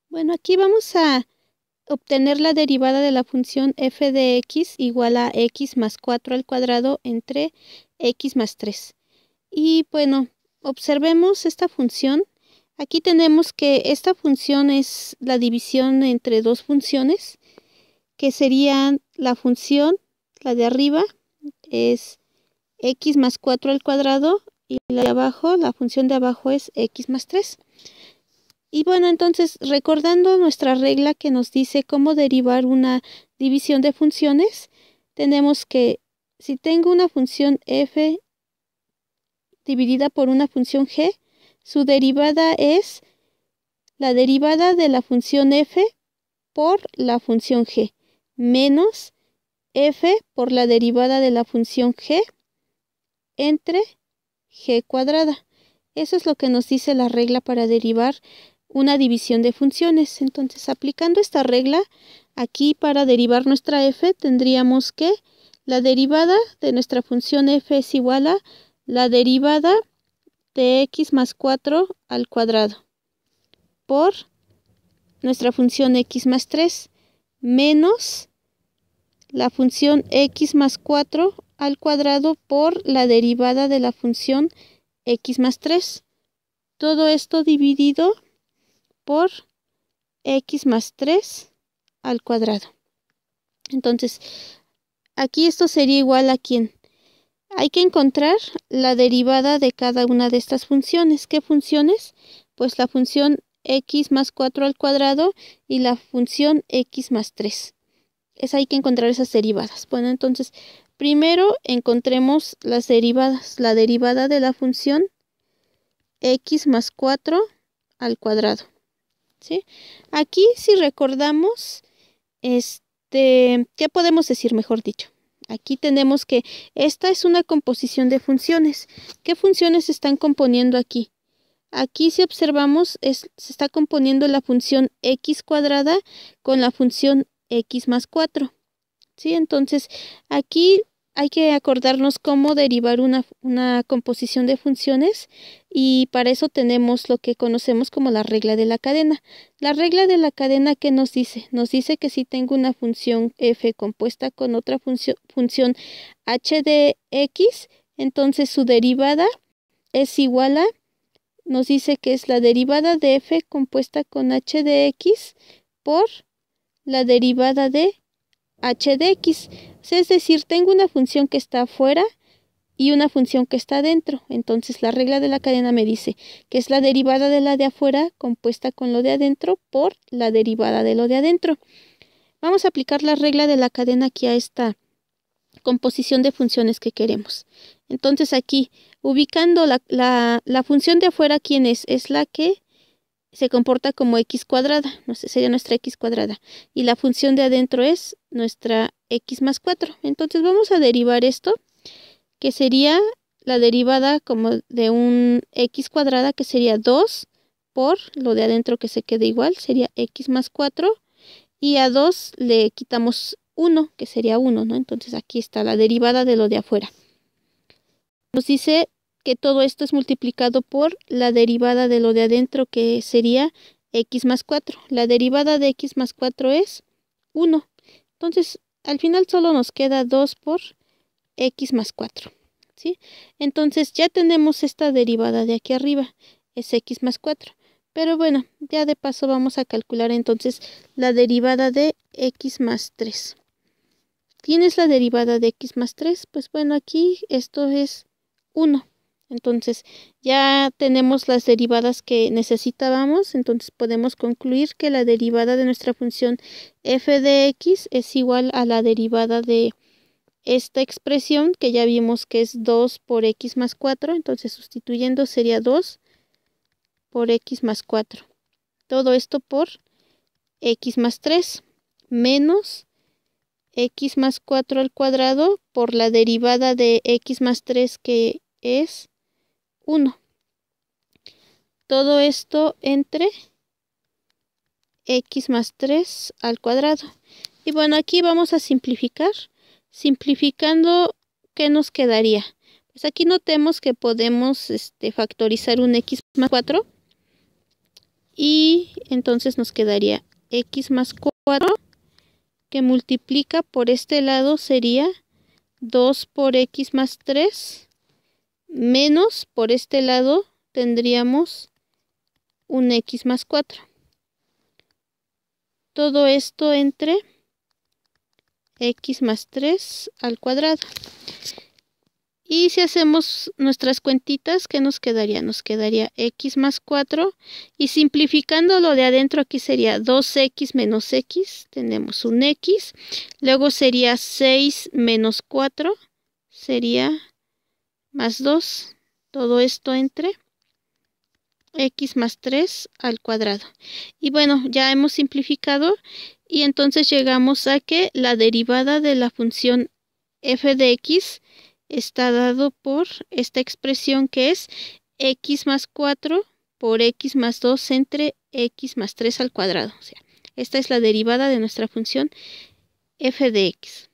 Bueno, aquí vamos a obtener la derivada de la función f de x igual a x más 4 al cuadrado entre x más 3. Y bueno, observemos esta función. Aquí tenemos que esta función es la división entre dos funciones, que serían la función, la de arriba, es x más 4 al cuadrado, y la de abajo, la función de abajo es x más 3. Y bueno, entonces, recordando nuestra regla que nos dice cómo derivar una división de funciones, tenemos que, si tengo una función f dividida por una función g, su derivada es la derivada de la función f por la función g, menos f por la derivada de la función g entre g cuadrada. Eso es lo que nos dice la regla para derivar una división de funciones. Entonces, aplicando esta regla, aquí para derivar nuestra f tendríamos que la derivada de nuestra función f es igual a la derivada de x más 4 al cuadrado por nuestra función x más 3 menos la función x más 4 al cuadrado por la derivada de la función x más 3. Todo esto dividido por x más 3 al cuadrado. Entonces, aquí esto sería igual a ¿quién? Hay que encontrar la derivada de cada una de estas funciones. ¿Qué funciones? Pues la función x más 4 al cuadrado y la función x más 3. Hay que encontrar esas derivadas. Bueno, entonces, primero encontremos las derivadas. La derivada de la función x más 4 al cuadrado. ¿Sí? Aquí, si recordamos, ¿qué podemos decir, mejor dicho? Aquí tenemos que esta es una composición de funciones. ¿Qué funciones se están componiendo aquí? Aquí, si observamos, se está componiendo la función x cuadrada con la función x más 4. ¿Sí? Entonces, aquí hay que acordarnos cómo derivar una composición de funciones, y para eso tenemos lo que conocemos como la regla de la cadena. La regla de la cadena, ¿qué nos dice? Nos dice que si tengo una función f compuesta con otra función h de x, entonces su derivada es igual a, nos dice que es la derivada de f compuesta con h de x por la derivada de h de x. Es decir, tengo una función que está afuera y una función que está adentro. Entonces la regla de la cadena me dice que es la derivada de la de afuera compuesta con lo de adentro por la derivada de lo de adentro. Vamos a aplicar la regla de la cadena aquí a esta composición de funciones que queremos. Entonces aquí, ubicando la función de afuera, ¿quién es? Es la que se comporta como x cuadrada, sería nuestra x cuadrada, y la función de adentro es nuestra x más 4. Entonces vamos a derivar esto, que sería la derivada como de un x cuadrada, que sería 2 por lo de adentro, que se quede igual, sería x más 4, y a 2 le quitamos 1, que sería 1, ¿no? Entonces aquí está la derivada de lo de afuera. Nos dice que todo esto es multiplicado por la derivada de lo de adentro, que sería x más 4. La derivada de x más 4 es 1. Entonces, al final solo nos queda 2 por x más 4. ¿Sí? Entonces, ya tenemos esta derivada de aquí arriba, es x más 4. Pero bueno, ya de paso vamos a calcular entonces la derivada de x más 3. ¿Quién es la derivada de x más 3? Pues bueno, aquí esto es 1. Entonces, ya tenemos las derivadas que necesitábamos. Entonces, podemos concluir que la derivada de nuestra función f de x es igual a la derivada de esta expresión, que ya vimos que es 2 por x más 4. Entonces, sustituyendo sería 2 por x más 4. Todo esto por x más 3 menos x más 4 al cuadrado por la derivada de x más 3, que es 1. Todo esto entre x más 3 al cuadrado. Y bueno, aquí vamos a simplificar. Simplificando, ¿qué nos quedaría? Pues aquí notemos que podemos factorizar un x más 4. y entonces nos quedaría x más 4 que multiplica por este lado sería 2 por x más 3 menos por este lado tendríamos un x más 4. Todo esto entre x más 3 al cuadrado. Y si hacemos nuestras cuentitas, ¿qué nos quedaría? Nos quedaría x más 4 y simplificando lo de adentro aquí sería 2x menos x, tenemos un x, luego sería 6 menos 4, sería más 2, todo esto entre x más 3 al cuadrado. Y bueno, ya hemos simplificado y entonces llegamos a que la derivada de la función f de x está dado por esta expresión que es x más 4 por x más 2 entre x más 3 al cuadrado. O sea, esta es la derivada de nuestra función f de x.